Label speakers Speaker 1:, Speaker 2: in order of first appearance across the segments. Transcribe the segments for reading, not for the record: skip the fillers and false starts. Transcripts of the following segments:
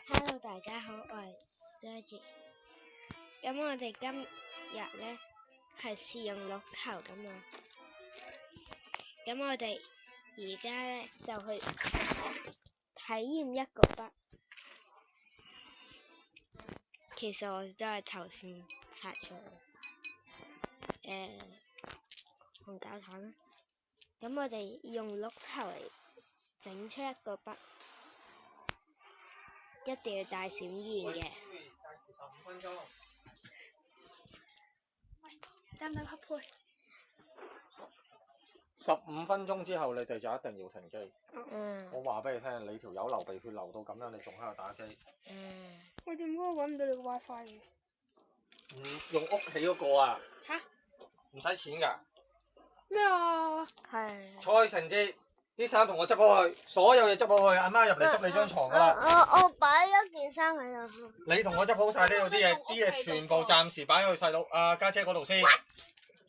Speaker 1: Hello，大家好，我係 Sergi。咁我哋今日呢係試用綠頭噶嘛。咁我哋而家呢就去體驗一個筆。其實我都係頭先發出嚟。紅膠糖啦。咁我哋用綠頭嚟整出一個筆。一定要帶閃焰嘅。
Speaker 2: 15分鐘。
Speaker 1: 喂，得唔得匹配
Speaker 2: 15分鐘之後，你哋就一定要停機。我話俾你聽，你條友流鼻血流到咁樣，你仲喺度打機。
Speaker 3: 喂，點解我揾唔到你個 WiFi 嘅？
Speaker 2: 用屋企嗰個啊。
Speaker 3: 吓？
Speaker 2: 唔使錢㗎。
Speaker 3: 咩啊？
Speaker 1: 係。
Speaker 2: 蔡成節啲衫同我執好去，所有嘢執好去，阿媽入嚟執你張床㗎啦。
Speaker 1: 我擺咗件衫喺度。
Speaker 2: 你同我執好晒呢度啲嘢全部暫時擺去細佬家姐嗰度先。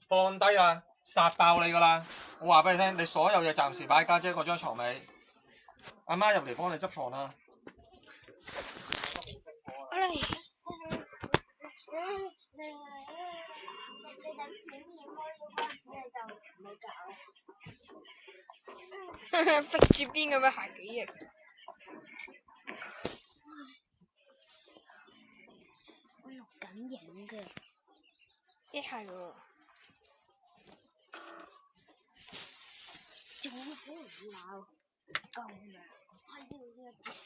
Speaker 2: 放低啊！殺爆你㗎啦！我話俾你聽，你所有嘢暫時擺喺家姐嗰張床尾。阿媽入嚟幫你執床啦。
Speaker 1: 我嚟。
Speaker 3: 逼住邊咁樣行幾日？
Speaker 1: 我錄緊影㗎。
Speaker 3: 係喎。
Speaker 1: 仲會俾人鬧，救命！我開始呢一啲事。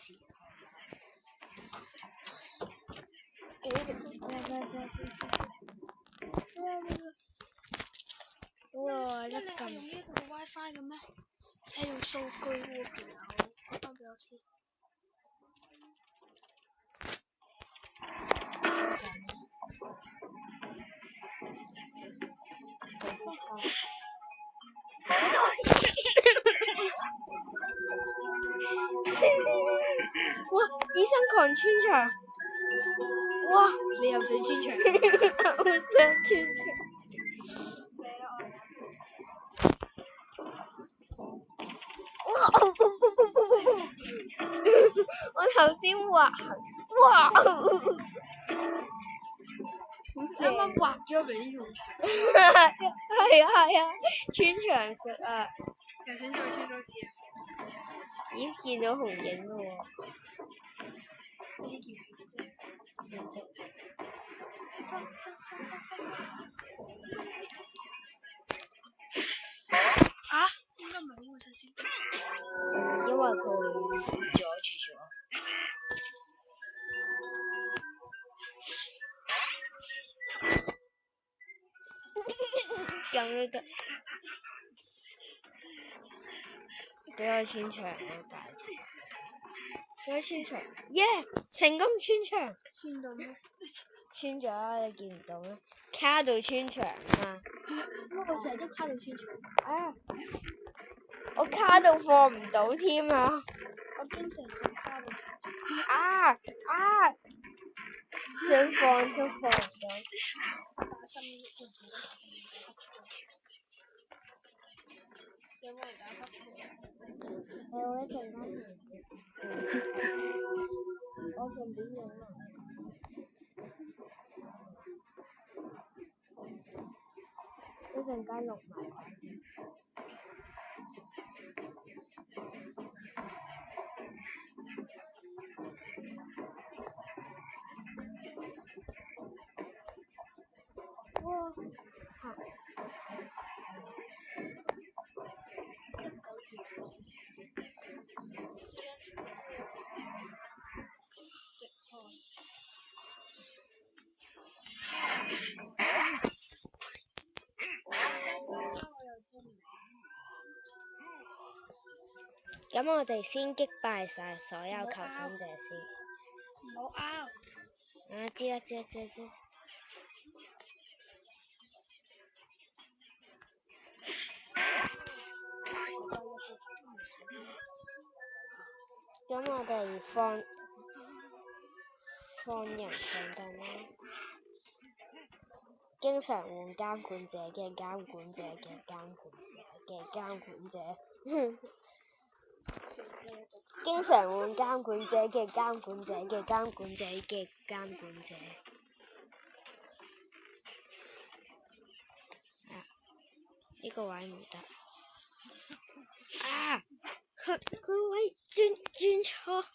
Speaker 1: 哇！一撳。
Speaker 3: 你係用呢個 WiFi 嘅咩？係用數據喎，條友，開翻俾我先。
Speaker 1: 哇！醫生狂穿牆。哇！
Speaker 3: 你又想穿牆？
Speaker 1: 我想穿牆。我頭先劃痕，哇！
Speaker 3: 啱啱畫咗入嚟呢埲牆。
Speaker 1: 係啊，穿牆術啊！
Speaker 3: 又想再穿多次啊？
Speaker 1: 咦，見到紅影咯喎！
Speaker 3: 呢件係啫。嚇？點解唔係好睇先？
Speaker 1: 因為佢阻住咗。咁都得，俾我穿牆啊！大隻，俾我穿牆，耶！成功穿牆。
Speaker 3: 穿到咩？
Speaker 1: 穿咗，你見唔到咩？卡到穿牆啊！
Speaker 3: 我成日都卡到穿牆。
Speaker 1: 啊！我卡到放唔到添啊！
Speaker 3: 我經常性卡到穿牆。
Speaker 1: 啊！想放都放唔到。
Speaker 3: 打心有冇人打匹配？
Speaker 1: 我一陣間我順便影埋。一陣間錄埋。哇！咁我哋先擊敗晒所有求生者先。
Speaker 3: 唔好拗。
Speaker 1: 知啦。咁我哋放人上凳啦。經常換監管者嘅監管者嘅監管者嘅監管者。經常換監管者嘅監管者嘅監管者嘅監管者。呢個位唔得。啊！佢位轉錯。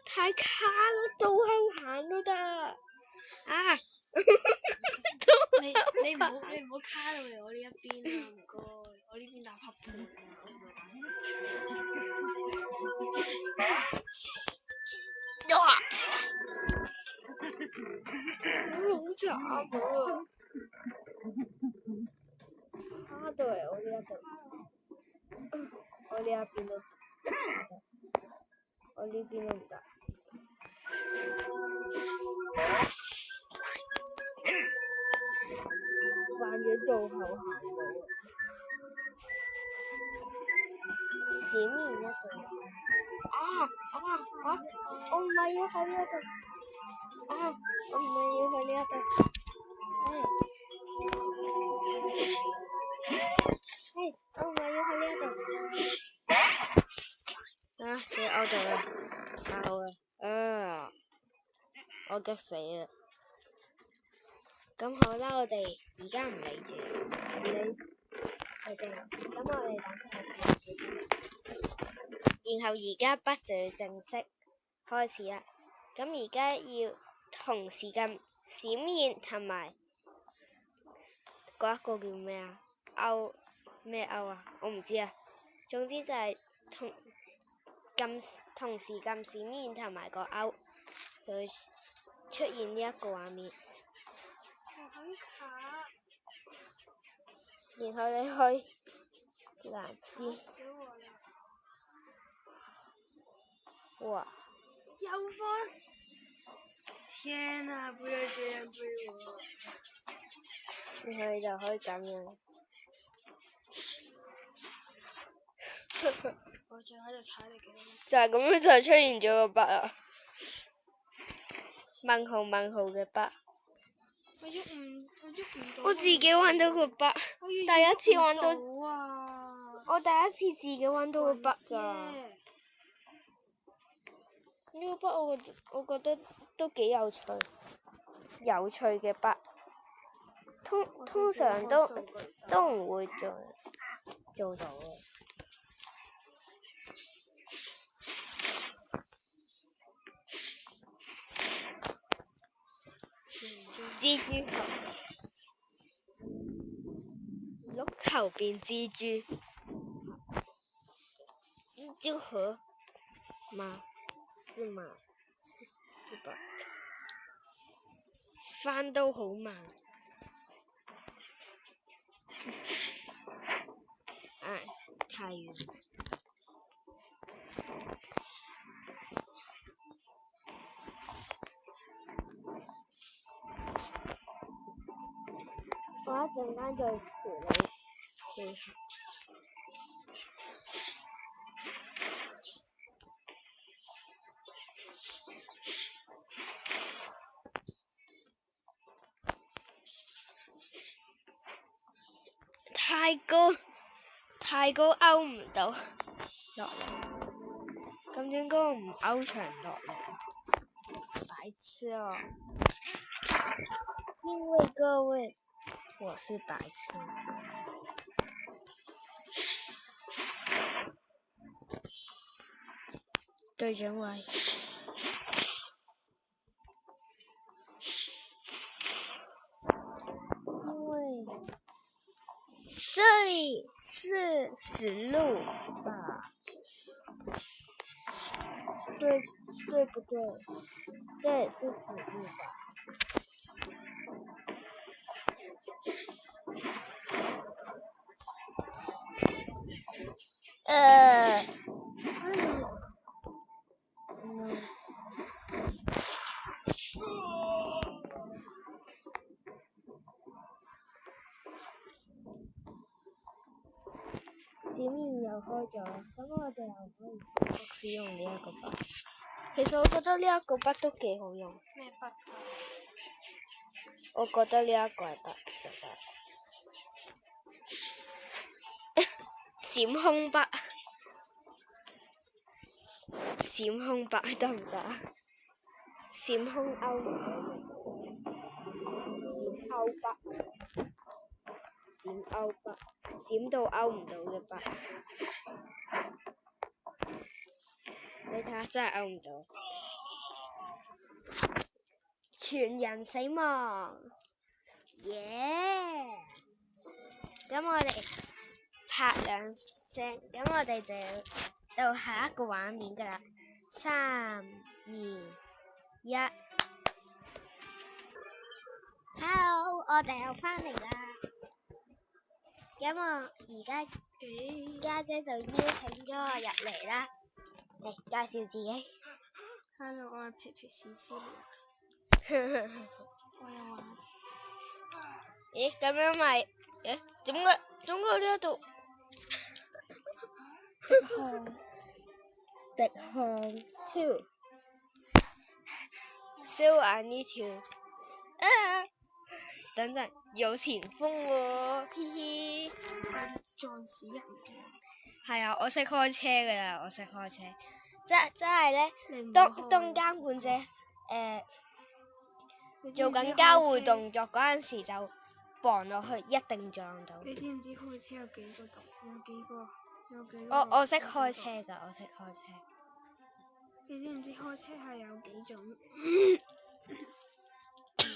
Speaker 1: 太卡啦，倒後行都得啊！
Speaker 3: 你唔好卡到嚟我呢一邊啊！唔該，我呢邊打黑盤。
Speaker 1: 好慘啊！卡到嚟我呢一度，我呢一邊都唔得，我呢邊都唔得。慣咗倒後行路，閃面一度。我唔係要喺呢一度。我唔係要去呢一度。我唔係要去呢一度。死我到啦！太好啦！我急死啦！咁好啦，我哋而家唔理住，唔理佢哋。咁我哋等佢。然後而家筆就要正式開始啦。咁而家要同時咁閃現同埋嗰一個叫咩啊？咩勾啊？我唔知啊。總之就係同時咁閃現同埋個勾，就會出現呢一個畫面。然後你去難啲。哇！
Speaker 3: 又翻！天啊！不要這樣對我。
Speaker 1: 然後你就可以咁樣。
Speaker 3: 我仲喺度踩你嘅。
Speaker 1: 就係咁樣就出現咗個筆啊！問號嘅筆。
Speaker 3: 我喐唔到。
Speaker 1: 我自己揾到個筆，第一次揾到。我第一次自己揾到個筆咋。呢個筆我覺得都幾有趣嘅筆。通常都唔會做到嘅。蜘蛛俠，碌頭變蜘蛛，蜘蛛俠嗎？是嗎？是吧？翻都好慢。太遠。我一陣間再陪你去行。太高勾唔到落嚟，咁點解我唔勾長落嚟啊？白痴哦！因為各位，我是白痴。對準位。因為這是死路吧？對不對？這也是死路吧？閃現又開咗，咁我哋又可以重複使用呢一個筆。其實我覺得呢一個筆都幾好用。
Speaker 3: 咩筆？
Speaker 1: 我覺得呢一個係筆就得。閃空筆，閃空筆得唔得啊？閃空勾唔到，閃勾筆，閃勾筆，閃到勾唔到嘅筆。你睇下，真係勾唔到。全人死亡，耶！咁我哋拍兩聲，咁我哋就要到下一個畫面㗎啦。3、2、1 Hello， 我哋又返嚟啦。咁我而家家姐就邀請咗我入嚟啦，嚟介紹自己。
Speaker 3: Hello， 我係皮皮先生。我又話。
Speaker 1: 咦？咁樣咪？誒？點解呢一度？滴汗 two。So I need to。等陣，有前鋒喎，嘻嘻。
Speaker 3: 撞死人嘅。
Speaker 1: 係啊，我識開車㗎啦，我識開車。即係咧，當監管者做緊交會動作嗰陣時就撞落去，一定撞到。
Speaker 3: 你知唔知開車有幾個度？有幾個？
Speaker 1: 我識開車㗎，我識開車。
Speaker 3: 你知唔知開車係有幾種？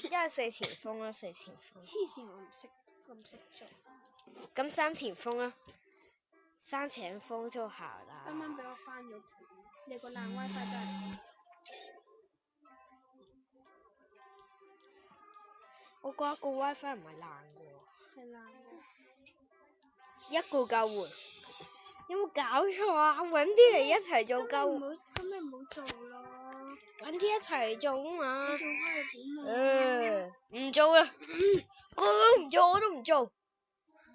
Speaker 1: 因為四前鋒啦，四前鋒。
Speaker 3: 黐線，我唔識做。
Speaker 1: 咁三前鋒啦，三前鋒就好啦。
Speaker 3: 啱啱俾我翻咗盤，你個爛 WiFi 真係。
Speaker 1: 我覺得個 WiFi 唔係爛嘅喎。
Speaker 3: 係爛嘅。
Speaker 1: 一個救援，有冇搞錯啊？揾啲嚟一齊做救援。
Speaker 3: 咁你唔好做咯。
Speaker 1: 揾啲一齊做啊嘛。
Speaker 3: 做開係點啊？
Speaker 1: 唔做啦，個個都唔做，我都唔做。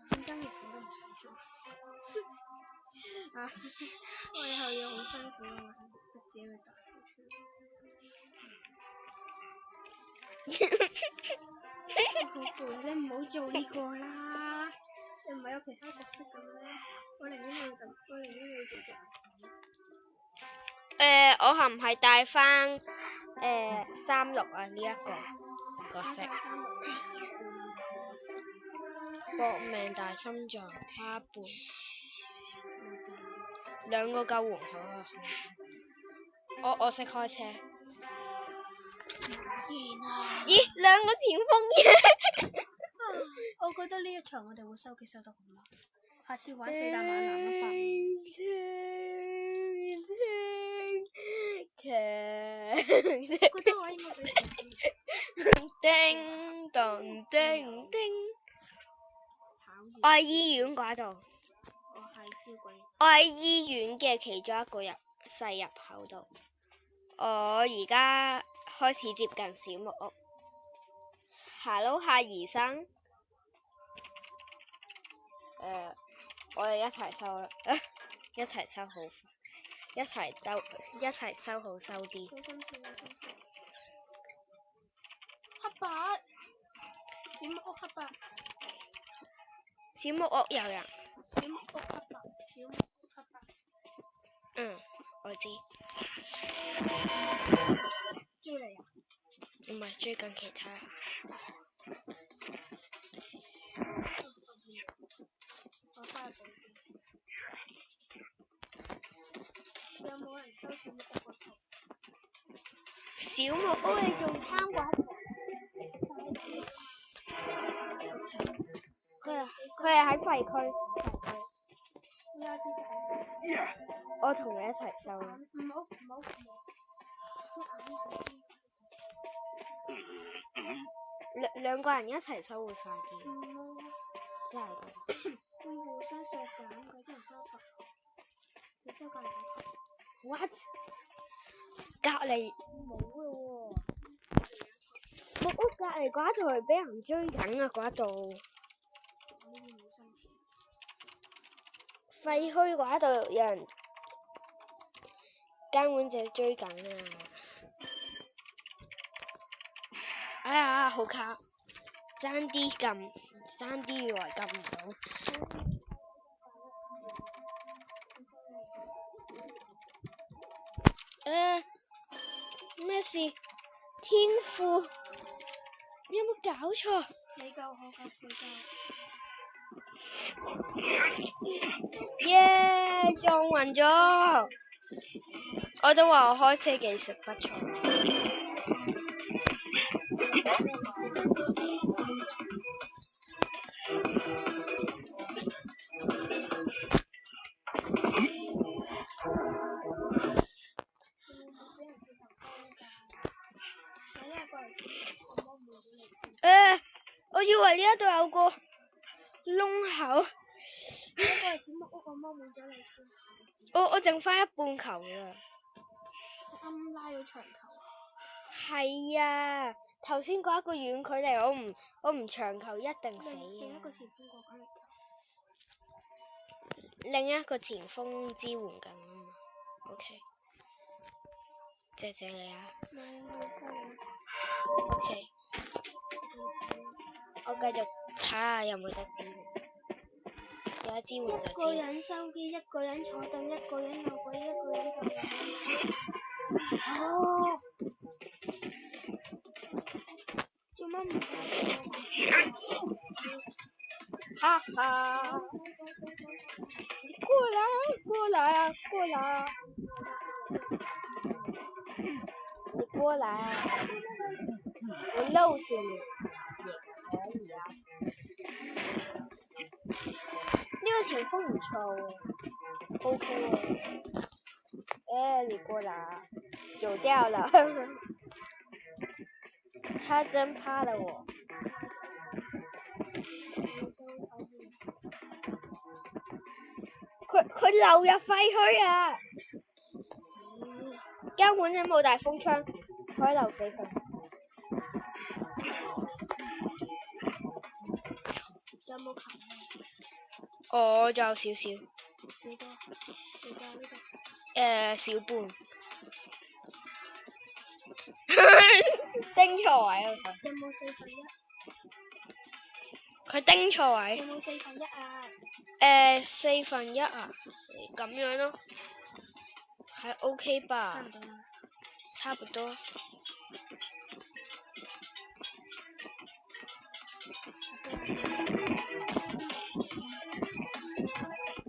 Speaker 3: 認真嘅事都唔想做。啊！我以後要好辛苦啊！我就自己去打好攰，你唔好做呢個啦！你唔係有其他角色嘅咩？我寧願你做隻鴨仔。
Speaker 1: 我係唔係帶翻36啊？呢一個角色。搏命大心臟他半。兩個救援好啊！我識開車。咦？兩個前鋒嘅。
Speaker 3: 我覺得呢一場我哋會收機收得好啦。下次玩4大猛男一百。覺得我應該俾
Speaker 1: 叮咚叮叮。我喺醫院嗰度。
Speaker 3: 我係招鬼。
Speaker 1: 我喺醫院嘅其中一個細入口度。我而家開始接近小木屋。Hello， 夏醫生。我哋一齊收啦，一齊收好快，一齊收好收啲。
Speaker 3: 黑白，小木屋黑白。
Speaker 1: 小木屋有人。
Speaker 3: 小木屋黑白，小木屋黑白。
Speaker 1: 嗯，我知。
Speaker 3: 追你啊？
Speaker 1: 唔係追緊其他。
Speaker 3: 我翻去。有冇人收小木屋個圖？
Speaker 1: 小木屋你仲貪玩？佢係喺廢區。我同你一齊收。
Speaker 3: 唔好。
Speaker 1: 兩個人一齊收會快啲。真係㗎。
Speaker 3: 會互相削減嘅，啲人收白，你收隔離嗰頭。
Speaker 1: What？ 隔離冇嘞喎。木屋隔離嗰度係俾人追緊啊！嗰度。廢墟嗰度有人監管者追緊啊！哎呀，好卡，爭啲以為撳唔到。咩事？天賦？你有冇搞錯？
Speaker 3: 你夠我夠佢夠。
Speaker 1: 耶！撞暈咗。我都話我開車技術不錯。我以為呢一度有個窿口。我剩翻一半球啦。
Speaker 3: 啱拉咗長球。
Speaker 1: 係啊，頭先嗰一個遠距離，我唔長球一定死嘅。
Speaker 3: 另一個前鋒過緊嚟球。
Speaker 1: 另一個前鋒支援緊啊嘛。OK。謝謝你啊。OK。我繼續睇下有冇得支援。有得支援就支援。
Speaker 3: 一個人收機，一個人坐凳，一個人鬧鬼，一個人救人。哦。做乜唔打？
Speaker 1: 哈哈！你過來，過來，過來！你過來，我漏死你也可以啊。呢個前鋒唔錯喎 ，OK 喎。你過來，走掉了。他真怕了我。佢流入廢墟啊！根本就冇大風槍，可以流死佢。
Speaker 3: 有冇球？
Speaker 1: 我仲有少少。
Speaker 3: 幾多？幾多呢度？
Speaker 1: 小半。叮錯位啊！
Speaker 3: 有冇4/1？
Speaker 1: 佢叮錯位。
Speaker 3: 有冇4/1啊
Speaker 1: ？4/1啊？咁樣咯，係 OK 吧？差不多。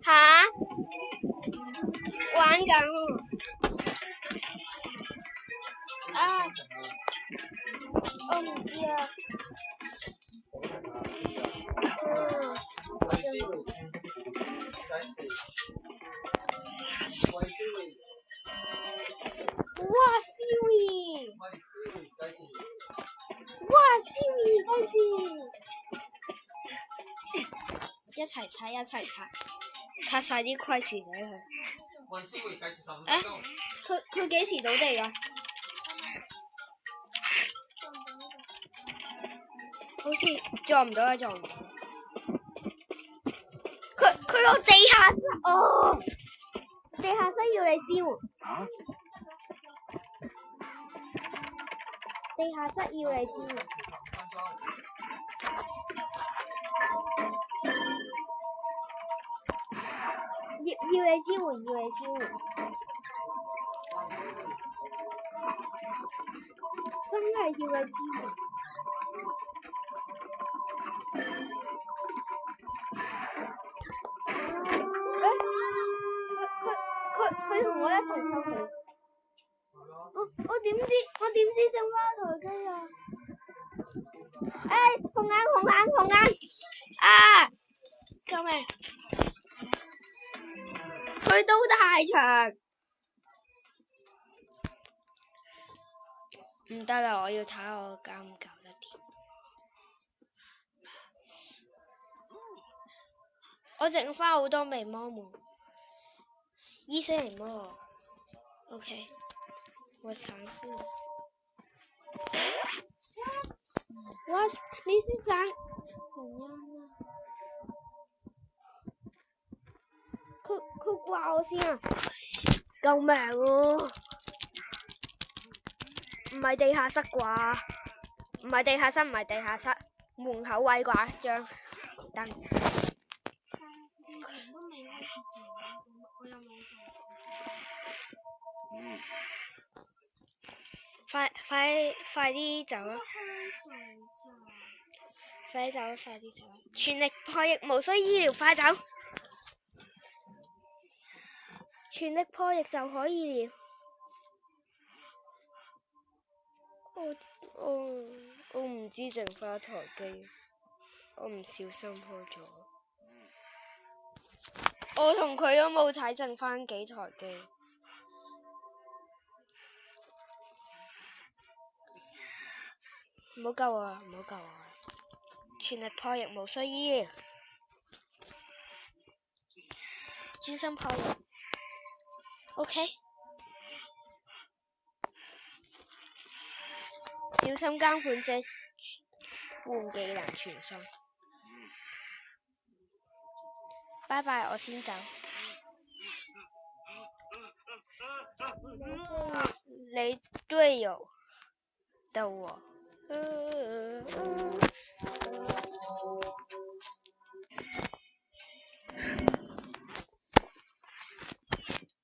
Speaker 1: 吓？玩緊喎。啊！我唔知啊。哇！Siri！哇！Siri！嗰時一齊拆，一齊拆，拆晒啲虧蝕仔佢。佢幾時到地㗎？好似撞唔到啊！撞唔到。佢落地下室哦，地下室要你支援。地下室要你支援。要你支援，要你支援。真係要你支援。佢同我一齊收佢。我點知整翻台機啊？紅眼！啊！救命！佢都太長。唔得啦！我要睇下我搞唔搞得掂。我剩翻好多微魔門。醫生微魔 ，OK， 我嘗試。What？ 你是想怎樣啊？佢掛我先啊！救命喎！唔係地下室啩？唔係地下室，唔係地下室，門口位掛張燈。
Speaker 3: 都未開始電，我又冇做。
Speaker 1: 快啲走啦！快啲走啦！快啲走！全力破譯無需醫療，快走！全力破譯就可以了。我唔知剩翻一台機，我唔小心開咗。我同佢都冇睇剩翻幾台機。唔好救我啊！唔好救我啊！全力破譯無需醫療，專心破譯。OK。小心監管者換技能傳送。拜拜，我先走。你隊友的我。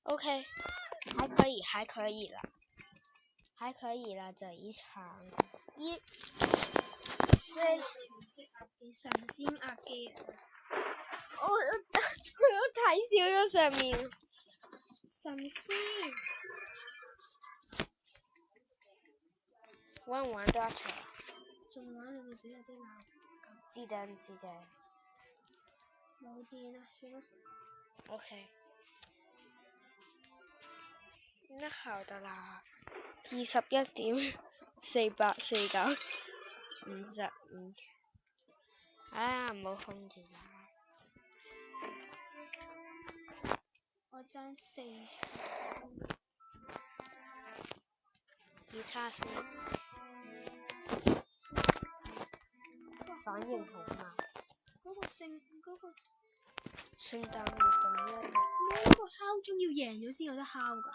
Speaker 1: OK， 还可以了。还可以啦，這一場
Speaker 3: 神仙壓機
Speaker 1: 我睇少咗上面
Speaker 3: 神仙。
Speaker 1: 玩唔玩多一場？
Speaker 3: 仲玩你咪死有啲鬧。
Speaker 1: 記得。
Speaker 3: 冇電啦，算啦。
Speaker 1: OK。那好的啦，21:4849，55。唔好控住啦。
Speaker 3: 我爭4場。
Speaker 1: 吉他先。反應好慢。
Speaker 3: 嗰個
Speaker 1: 聖誕活動呢一度。
Speaker 3: 嗰個敲鐘要贏咗先有得敲㗎。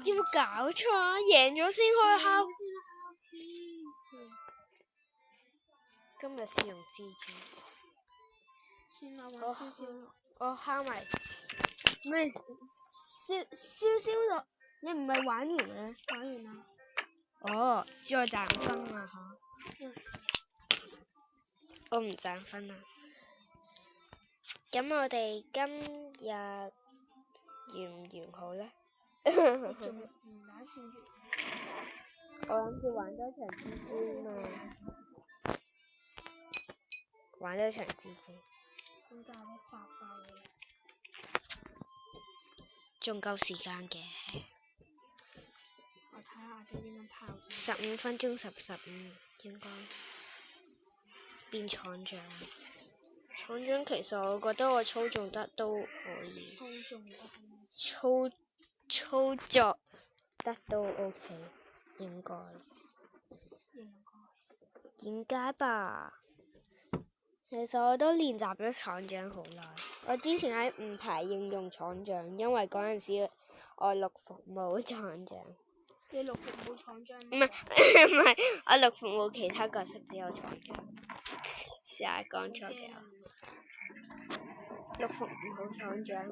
Speaker 3: 有冇搞
Speaker 1: 錯啊？贏咗先可以敲。今日是用蜘蛛。
Speaker 3: 算啦，玩少少。
Speaker 1: 我敲埋。咩？燒咗？你唔係玩完咩？
Speaker 3: 玩完啦。
Speaker 1: 哦，再賺分啊嚇！我唔賺分啦。咁我哋今日完唔完好呢？
Speaker 3: 仲唔打算完？
Speaker 1: 我諗住玩多場蜘蛛嘛。玩多場蜘蛛。
Speaker 3: 咁大都殺爆你。
Speaker 1: 仲夠時間嘅。
Speaker 3: 我睇下點樣炮仗。
Speaker 1: 15分鐘15應該變廠長。廠長其實我覺得我操縱得都可以。操作得都 OK， 應該。點解吧？其實我都練習咗廠長好耐。我之前喺唔排應用廠長，因為嗰陣時我錄服冇廠長。
Speaker 3: 你錄服冇廠長？
Speaker 1: 唔係，我錄服冇其他角色，只有廠長。試下講錯嘅。錄服唔好廠長。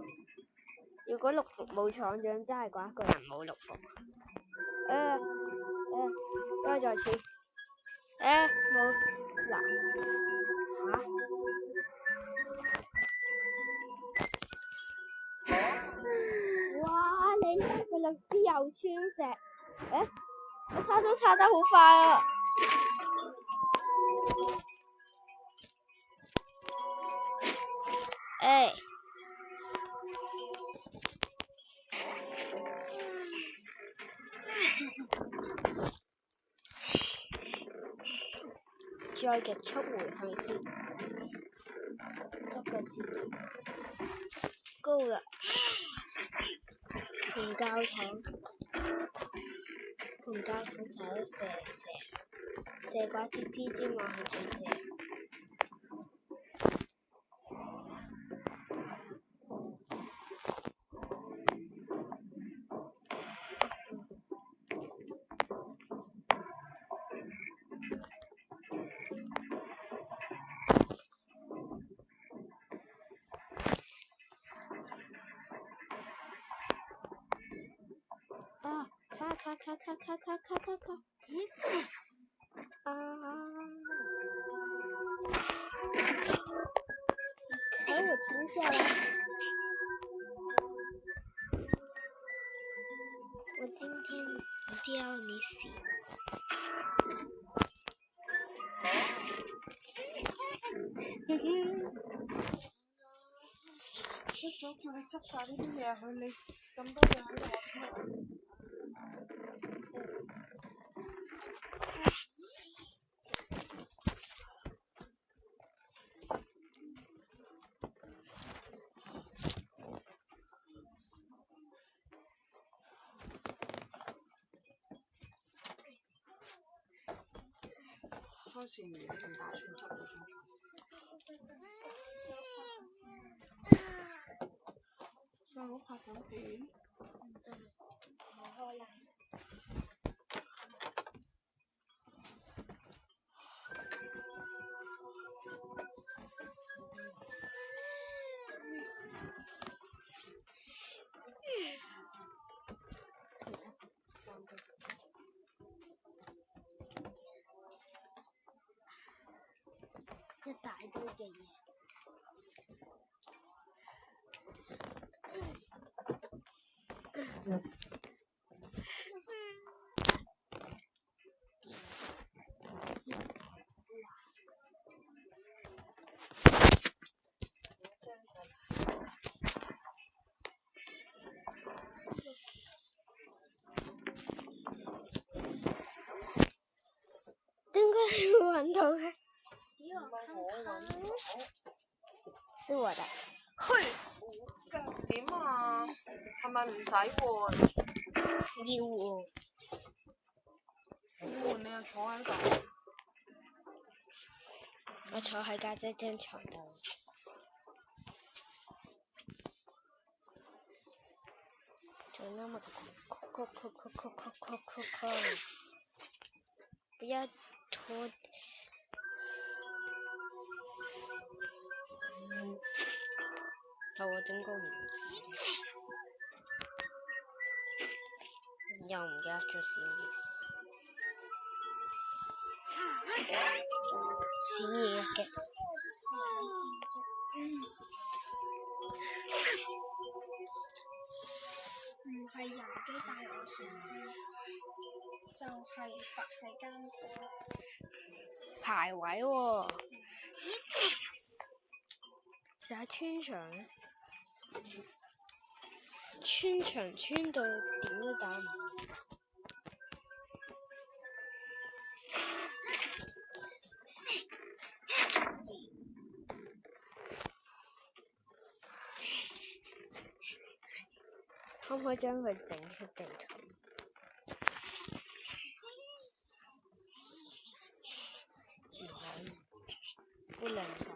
Speaker 1: 如果錄服冇廠長，真係講一個人冇錄服。再次。冇嗱嚇！哇！你呢個律師又穿石。我擦都擦得好快啊！再極速回去先，急個字高啦！紅膠廠成日都射怪啲蜘蛛網係最正。给我停下来！我今天一定要你死！
Speaker 2: 出咗叫你執晒呢啲嘢去，你咁多嘢喺度揾開善如你唔打算執你張床？細佬拍緊片。
Speaker 1: 開啦！一大堆嘅嘢。點解你會揾到嘅？是我的。
Speaker 2: 嘿，點啊？係咪唔使換？
Speaker 1: 要喎。
Speaker 2: 換你又坐喺度。
Speaker 1: 我坐喺家姐張床度。就那麼扣，不要拖。我點解唔知？又唔記得咗小嘢。小嘢嘅。
Speaker 3: 唔係人機帶我上飛，就係佛系監管。
Speaker 1: 排位喎。成日穿牆咧，穿牆穿到點都打唔到。可唔可以將佢整出地圖？唔可以，不能吧？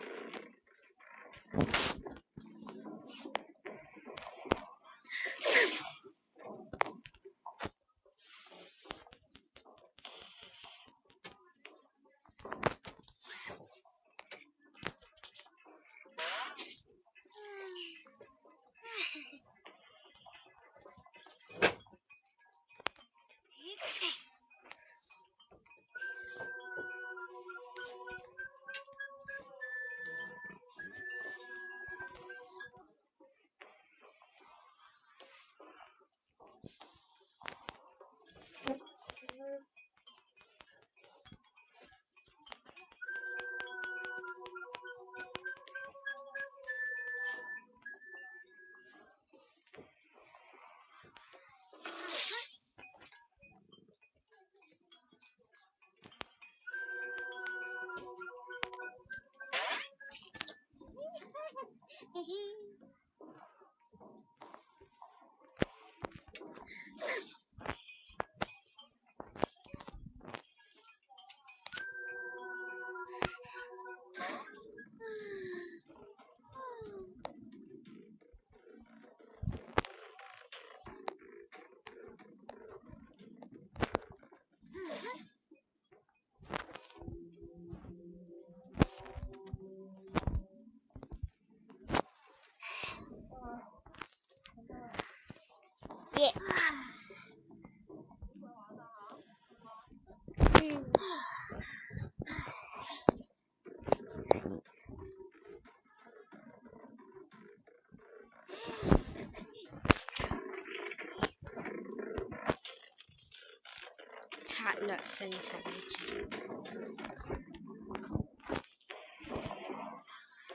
Speaker 1: 策略性守住。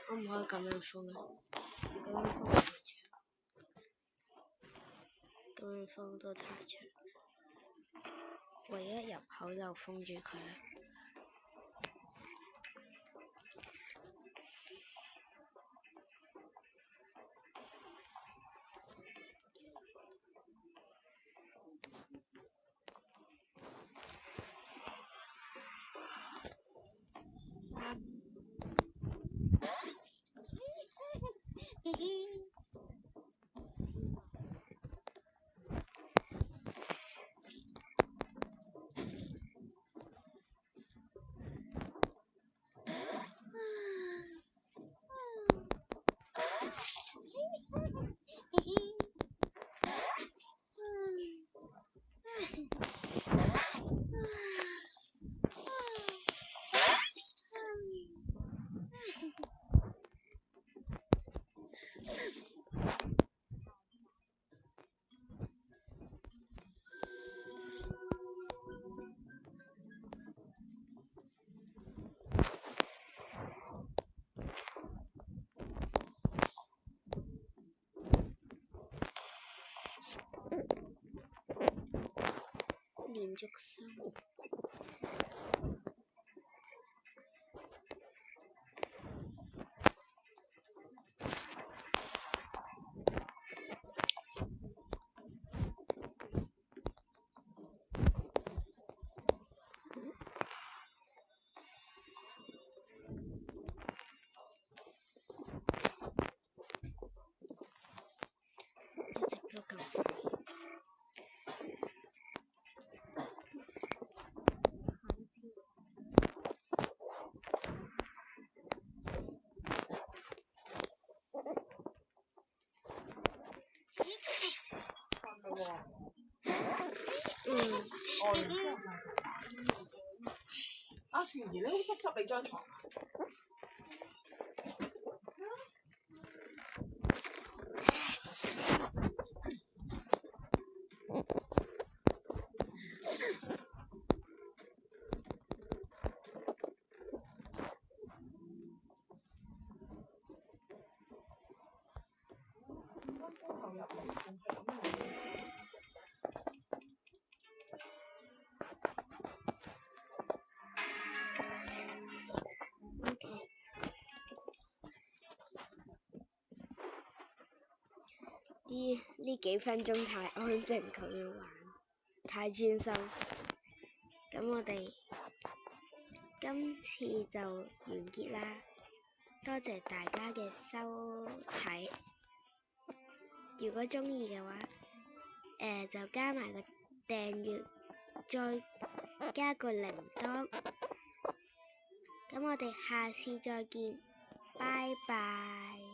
Speaker 1: 可唔可以咁樣封啊？咁樣封都太長，唯一入口就封住佢。連續3。一直都咁快。
Speaker 4: 阿善兒，你好執你張床。
Speaker 1: 呢幾分鐘太安靜咁樣玩，太專心。咁我哋今次就完結啦，多謝大家嘅收睇。如果鍾意嘅話，就加埋個訂閱，再加個鈴鐺。咁我哋下次再見，拜拜。